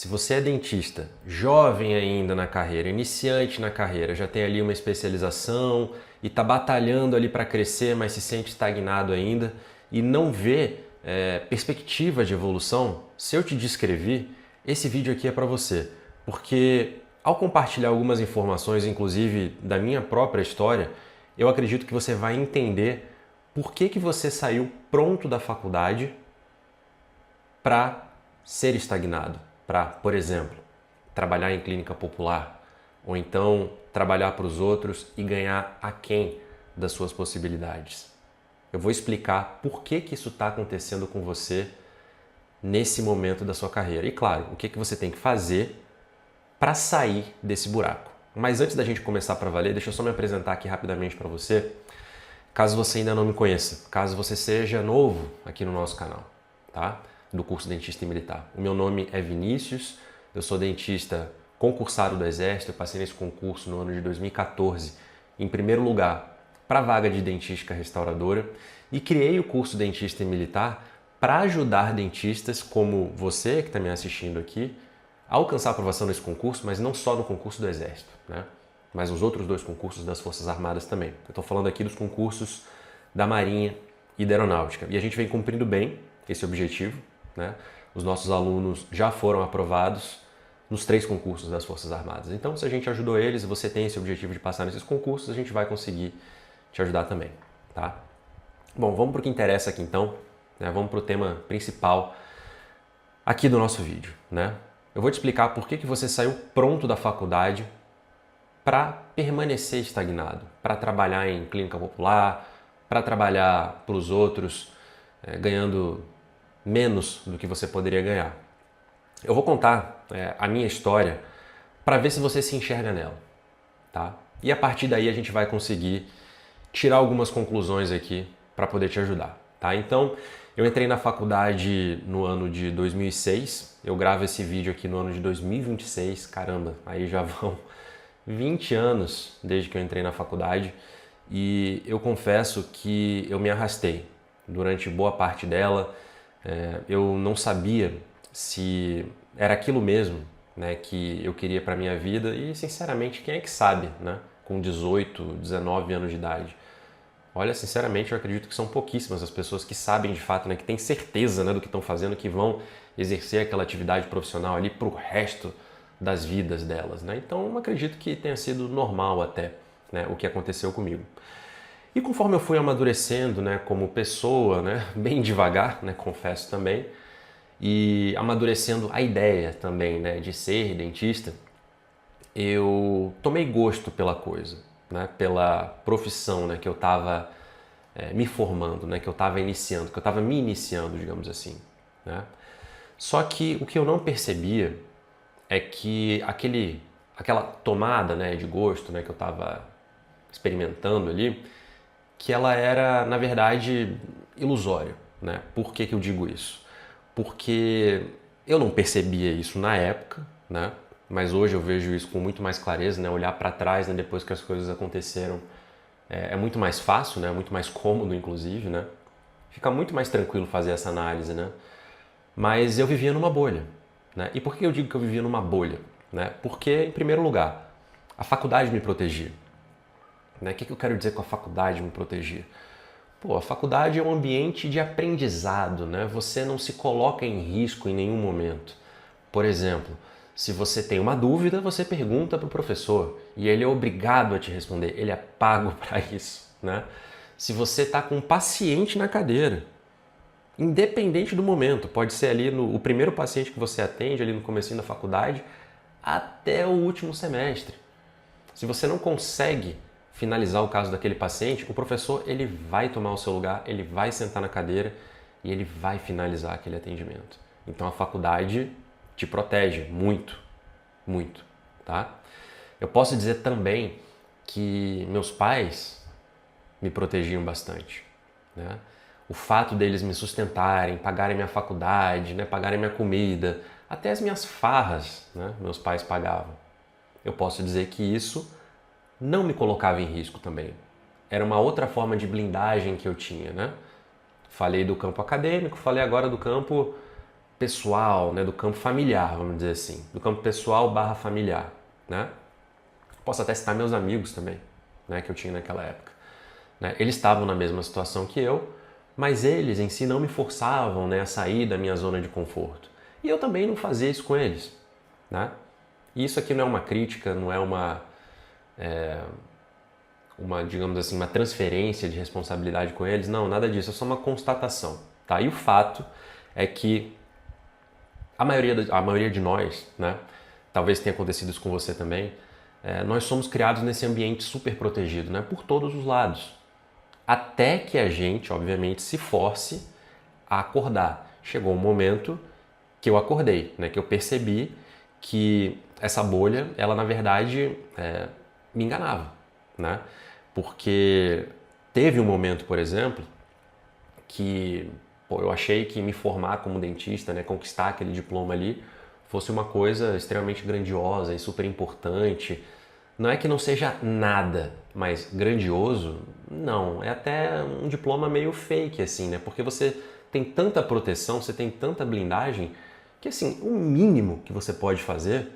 Se você é dentista, jovem ainda na carreira, iniciante na carreira, já tem ali uma especialização e está batalhando ali para crescer, mas se sente estagnado ainda e não vê perspectiva de evolução, se eu te descrevi, esse vídeo aqui é para você. Porque ao compartilhar algumas informações, inclusive da minha própria história, eu acredito que você vai entender por que você saiu pronto da faculdade para ser estagnado. Para, por exemplo, trabalhar em clínica popular, ou então trabalhar para os outros e ganhar aquém das suas possibilidades. Eu vou explicar por que isso está acontecendo com você nesse momento da sua carreira. E claro, o que você tem que fazer para sair desse buraco. Mas antes da gente começar para valer, deixa eu só me apresentar aqui rapidamente para você, caso você ainda não me conheça, caso você seja novo aqui no nosso canal, tá? Do curso Dentista e Militar. O meu nome é Vinícius, eu sou dentista concursado do Exército, eu passei nesse concurso no ano de 2014, em primeiro lugar, para a vaga de dentística restauradora, e criei o curso Dentista e Militar para ajudar dentistas como você, que está me assistindo aqui, a alcançar a aprovação nesse concurso, mas não só no concurso do Exército, né? Mas os outros dois concursos das Forças Armadas também. Eu estou falando aqui dos concursos da Marinha e da Aeronáutica. E a gente vem cumprindo bem esse objetivo, né? Os nossos alunos já foram aprovados nos 3 concursos das Forças Armadas. Então, se a gente ajudou eles e você tem esse objetivo de passar nesses concursos, a gente vai conseguir te ajudar também, tá? Bom, vamos para o que interessa aqui então, né? Vamos para o tema principal aqui do nosso vídeo, né? Eu vou te explicar por que você saiu pronto da faculdade para permanecer estagnado, para trabalhar em clínica popular, para trabalhar para os outros, ganhando menos do que você poderia ganhar. Eu vou contar a minha história para ver se você se enxerga nela, tá? E a partir daí a gente vai conseguir tirar algumas conclusões aqui para poder te ajudar, tá? Então, eu entrei na faculdade no ano de 2006, eu gravo esse vídeo aqui no ano de 2026, caramba, aí já vão 20 anos desde que eu entrei na faculdade e eu confesso que eu me arrastei durante boa parte dela. Eu não sabia se era aquilo mesmo, né, que eu queria para minha vida e, sinceramente, quem é que sabe, né, com 18, 19 anos de idade? Olha, sinceramente, eu acredito que são pouquíssimas as pessoas que sabem de fato, né, que têm certeza, né, do que estão fazendo, que vão exercer aquela atividade profissional ali para o resto das vidas delas, né? Então, eu acredito que tenha sido normal até, né, o que aconteceu comigo. E conforme eu fui amadurecendo, né, como pessoa, né, bem devagar, né, confesso também, e amadurecendo a ideia também, né, de ser dentista, eu tomei gosto pela coisa, né, pela profissão, né, que eu estava me formando, né, que eu estava iniciando, que eu estava me iniciando, digamos assim, né? Só que o que eu não percebia é que aquela tomada, né, de gosto, né, que eu estava experimentando ali, que ela era, na verdade, ilusória, né? Por que eu digo isso? Porque eu não percebia isso na época, né? Mas hoje eu vejo isso com muito mais clareza, né? Olhar para trás, né, depois que as coisas aconteceram, é muito mais fácil, né? Muito mais cômodo, inclusive, né? Fica muito mais tranquilo fazer essa análise, né? Mas eu vivia numa bolha, né? E por que eu digo que eu vivia numa bolha, né? Porque, em primeiro lugar, a faculdade me protegia, né? O que eu quero dizer com a faculdade me proteger? Pô, a faculdade é um ambiente de aprendizado, né? Você não se coloca em risco em nenhum momento. Por exemplo, se você tem uma dúvida, você pergunta para o professor e ele é obrigado a te responder, ele é pago para isso, né? Se você está com um paciente na cadeira, independente do momento, pode ser ali o primeiro paciente que você atende ali no comecinho da faculdade até o último semestre. Se você não consegue finalizar o caso daquele paciente, o professor ele vai tomar o seu lugar, ele vai sentar na cadeira e ele vai finalizar aquele atendimento. Então a faculdade te protege muito, muito, tá? Eu posso dizer também que meus pais me protegiam bastante, né? O fato deles me sustentarem, pagarem minha faculdade, né, pagarem minha comida, até as minhas farras, né, meus pais pagavam. Eu posso dizer que isso não me colocava em risco também. Era uma outra forma de blindagem que eu tinha, né? Falei do campo acadêmico, falei agora do campo pessoal, né, do campo familiar, vamos dizer assim, do campo pessoal barra familiar, né? Posso até citar meus amigos também, né, que eu tinha naquela época, né? Eles estavam na mesma situação que eu, mas eles em si não me forçavam, né, a sair da minha zona de conforto. E eu também não fazia isso com eles, né? E isso aqui não é uma crítica, não é uma, digamos assim, uma transferência de responsabilidade com eles, não, nada disso, é só uma constatação, tá? E o fato é que a maioria de nós, né, talvez tenha acontecido isso com você também, nós somos criados nesse ambiente super protegido, né, por todos os lados. Até que a gente, obviamente, se force a acordar. Chegou um momento que eu acordei, né, que eu percebi que essa bolha, ela na verdade me enganava, né? Porque teve um momento, por exemplo, que eu achei que me formar como dentista, né, conquistar aquele diploma ali, fosse uma coisa extremamente grandiosa e super importante. Não é que não seja nada, mas grandioso, não. É até um diploma meio fake, assim, né? Porque você tem tanta proteção, você tem tanta blindagem, que assim, o mínimo que você pode fazer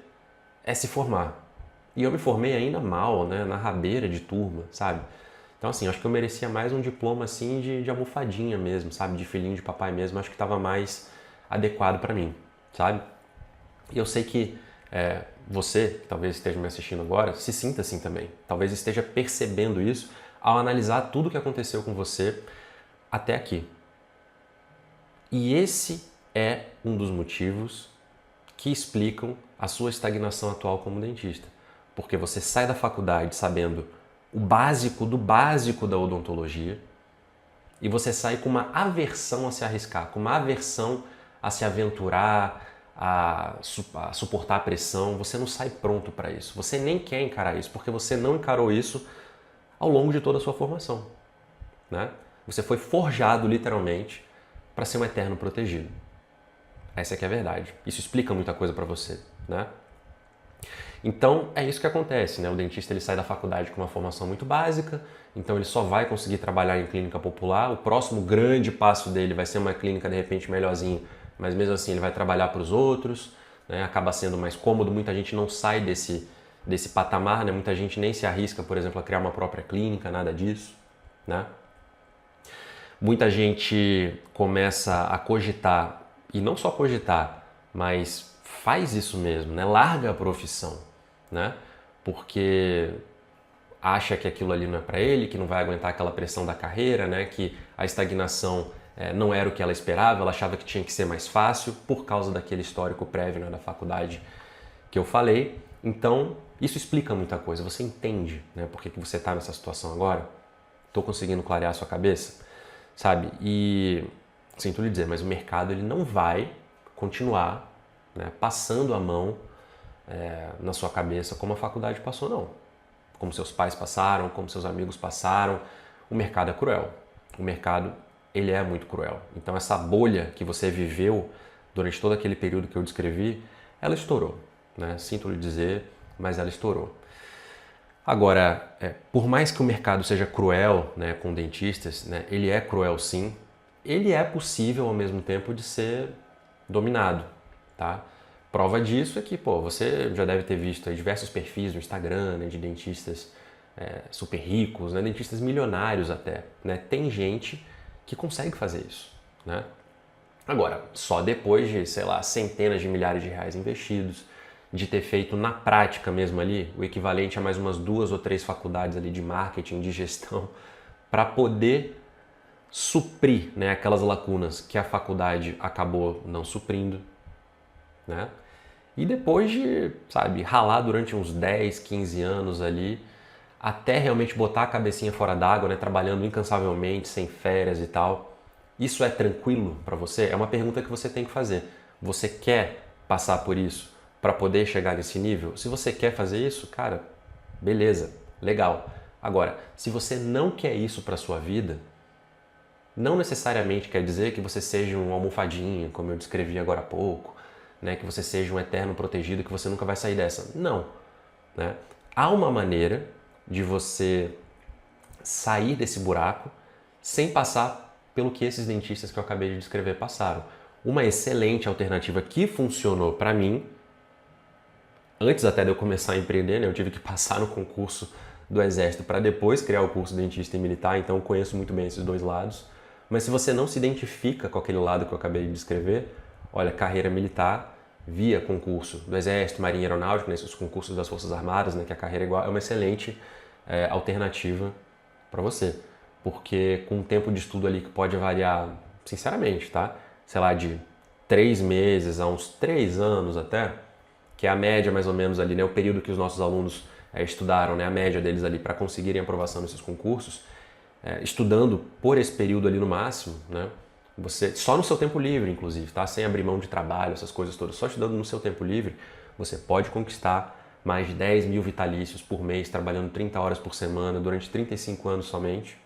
é se formar. E eu me formei ainda mal, né? Na rabeira de turma, sabe? Então, assim, acho que eu merecia mais um diploma, assim, de almofadinha mesmo, sabe? De filhinho de papai mesmo. Acho que estava mais adequado para mim, sabe? E eu sei que você, que talvez esteja me assistindo agora, se sinta assim também. Talvez esteja percebendo isso ao analisar tudo o que aconteceu com você até aqui. E esse é um dos motivos que explicam a sua estagnação atual como dentista. Porque você sai da faculdade sabendo o básico do básico da odontologia e você sai com uma aversão a se arriscar, com uma aversão a se aventurar, a suportar a pressão. Você não sai pronto para isso. Você nem quer encarar isso, porque você não encarou isso ao longo de toda a sua formação, né? Você foi forjado, literalmente, para ser um eterno protegido. Essa é que é a verdade. Isso explica muita coisa para você, né? Então, é isso que acontece, né? O dentista ele sai da faculdade com uma formação muito básica, então ele só vai conseguir trabalhar em clínica popular. O próximo grande passo dele vai ser uma clínica, de repente, melhorzinha, mas mesmo assim ele vai trabalhar para os outros, né? Acaba sendo mais cômodo, muita gente não sai desse patamar, né? Muita gente nem se arrisca, por exemplo, a criar uma própria clínica, nada disso, né? Muita gente começa a cogitar, e não só cogitar, mas faz isso mesmo, né? Larga a profissão, né? Porque acha que aquilo ali não é para ele, que não vai aguentar aquela pressão da carreira, né? Que a estagnação não era o que ela esperava, ela achava que tinha que ser mais fácil por causa daquele histórico prévio, né, da faculdade que eu falei. Então, isso explica muita coisa, você entende, né, por que você está nessa situação agora? Estou conseguindo clarear a sua cabeça? Sabe? E sinto lhe dizer, mas o mercado ele não vai continuar, né, passando a mão na sua cabeça como a faculdade passou, não. Como seus pais passaram, como seus amigos passaram. O mercado é cruel. O mercado, ele é muito cruel. Então essa bolha que você viveu durante todo aquele período que eu descrevi, ela estourou, né? Sinto lhe dizer, mas ela estourou. Agora, por mais que o mercado seja cruel, né, com dentistas, né, ele é cruel sim, ele é possível ao mesmo tempo de ser dominado, tá? Prova disso é que, você já deve ter visto aí diversos perfis no Instagram, né, de dentistas super ricos, né, dentistas milionários até, né? Tem gente que consegue fazer isso, né? Agora, só depois de, sei lá, centenas de milhares de reais investidos, de ter feito na prática mesmo ali, o equivalente a mais umas 2 ou 3 faculdades ali de marketing, de gestão, para poder suprir, né, aquelas lacunas que a faculdade acabou não suprindo, né? E depois de, sabe, ralar durante uns 10, 15 anos ali, até realmente botar a cabecinha fora d'água, né, trabalhando incansavelmente, sem férias e tal. Isso é tranquilo para você? É uma pergunta que você tem que fazer. Você quer passar por isso para poder chegar nesse nível? Se você quer fazer isso, cara, beleza, legal. Agora, se você não quer isso para sua vida, não necessariamente quer dizer que você seja um almofadinha, como eu descrevi agora há pouco, né, que você seja um eterno protegido, que você nunca vai sair dessa. Não, né? Há uma maneira de você sair desse buraco sem passar pelo que esses dentistas que eu acabei de descrever passaram. uma excelente alternativa que funcionou para mim. Antes até de eu começar a empreender, né, eu tive que passar no concurso do Exército para depois criar o curso de dentista e militar, então eu conheço muito bem esses dois lados. Mas se você não se identifica com aquele lado que eu acabei de descrever, olha, carreira militar via concurso do Exército, Marinha e Aeronáutica, nesses concursos das Forças Armadas, né, que a carreira é igual, é uma excelente alternativa para você. Porque com um tempo de estudo ali que pode variar, sinceramente, tá? Sei lá, de 3 meses a uns 3 anos até, que é a média mais ou menos ali, né, o período que os nossos alunos estudaram, né, a média deles ali para conseguirem aprovação nesses concursos, estudando por esse período ali no máximo, né, você, só no seu tempo livre, inclusive, tá? Sem abrir mão de trabalho, essas coisas todas, só estudando no seu tempo livre, você pode conquistar mais de 10 mil vitalícios por mês, trabalhando 30 horas por semana, durante 35 anos somente,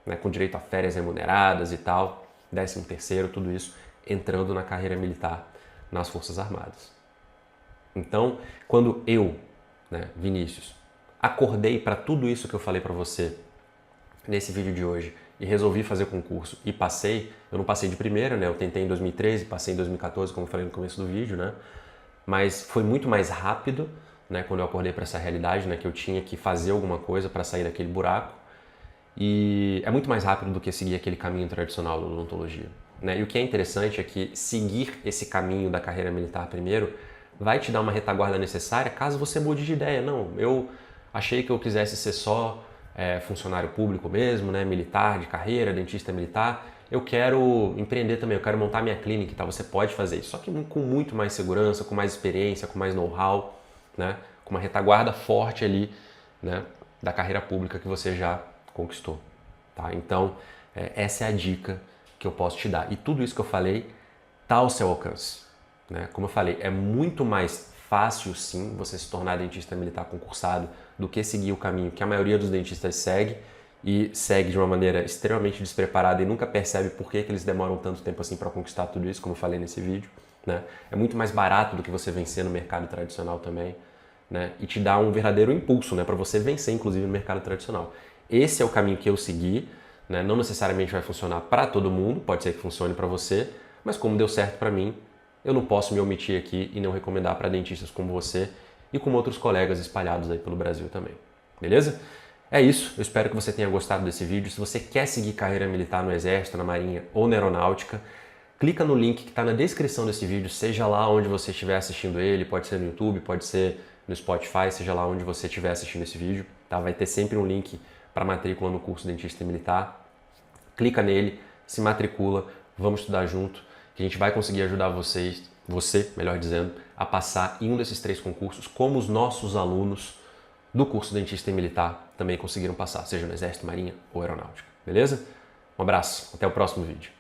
né, com direito a férias remuneradas e tal, 13º, tudo isso, entrando na carreira militar nas Forças Armadas. Então, quando eu, né, Vinícius, acordei para tudo isso que eu falei para você nesse vídeo de hoje e resolvi fazer concurso e passei, eu não passei de primeira, né? Eu tentei em 2013, passei em 2014, como eu falei no começo do vídeo, né? Mas foi muito mais rápido, né, quando eu acordei para essa realidade, né, que eu tinha que fazer alguma coisa para sair daquele buraco. E é muito mais rápido do que seguir aquele caminho tradicional da odontologia, né? E o que é interessante é que seguir esse caminho da carreira militar primeiro vai te dar uma retaguarda necessária caso você mude de ideia. Não, eu achei que eu quisesse ser só funcionário público mesmo, né, militar, de carreira, dentista militar. Eu quero empreender também, eu quero montar minha clínica, tá? Você pode fazer isso, só que com muito mais segurança, com mais experiência, com mais know-how, né, com uma retaguarda forte ali, né, da carreira pública que você já conquistou, tá? Então, essa é a dica que eu posso te dar. E tudo isso que eu falei está ao seu alcance, né? Como eu falei, é muito mais fácil, sim, você se tornar dentista militar concursado do que seguir o caminho que a maioria dos dentistas segue e segue de uma maneira extremamente despreparada e nunca percebe por que eles demoram tanto tempo assim para conquistar tudo isso, como eu falei nesse vídeo, né? É muito mais barato do que você vencer no mercado tradicional também, né? E te dá um verdadeiro impulso, né, para você vencer, inclusive, no mercado tradicional. Esse é o caminho que eu segui, né? Não necessariamente vai funcionar para todo mundo, pode ser que funcione para você, mas como deu certo para mim, eu não posso me omitir aqui e não recomendar para dentistas como você e como outros colegas espalhados aí pelo Brasil também. Beleza? É isso, eu espero que você tenha gostado desse vídeo. Se você quer seguir carreira militar no Exército, na Marinha ou na Aeronáutica, clica no link que está na descrição desse vídeo, seja lá onde você estiver assistindo ele, pode ser no YouTube, pode ser no Spotify, seja lá onde você estiver assistindo esse vídeo, tá? Vai ter sempre um link para matrícula no curso Dentista e Militar. Clica nele, se matricula, vamos estudar junto, que a gente vai conseguir ajudar você, melhor dizendo, a passar em um desses 3 concursos, como os nossos alunos do curso Dentista e Militar também conseguiram passar, seja no Exército, Marinha ou Aeronáutica. Beleza? Um abraço, até o próximo vídeo.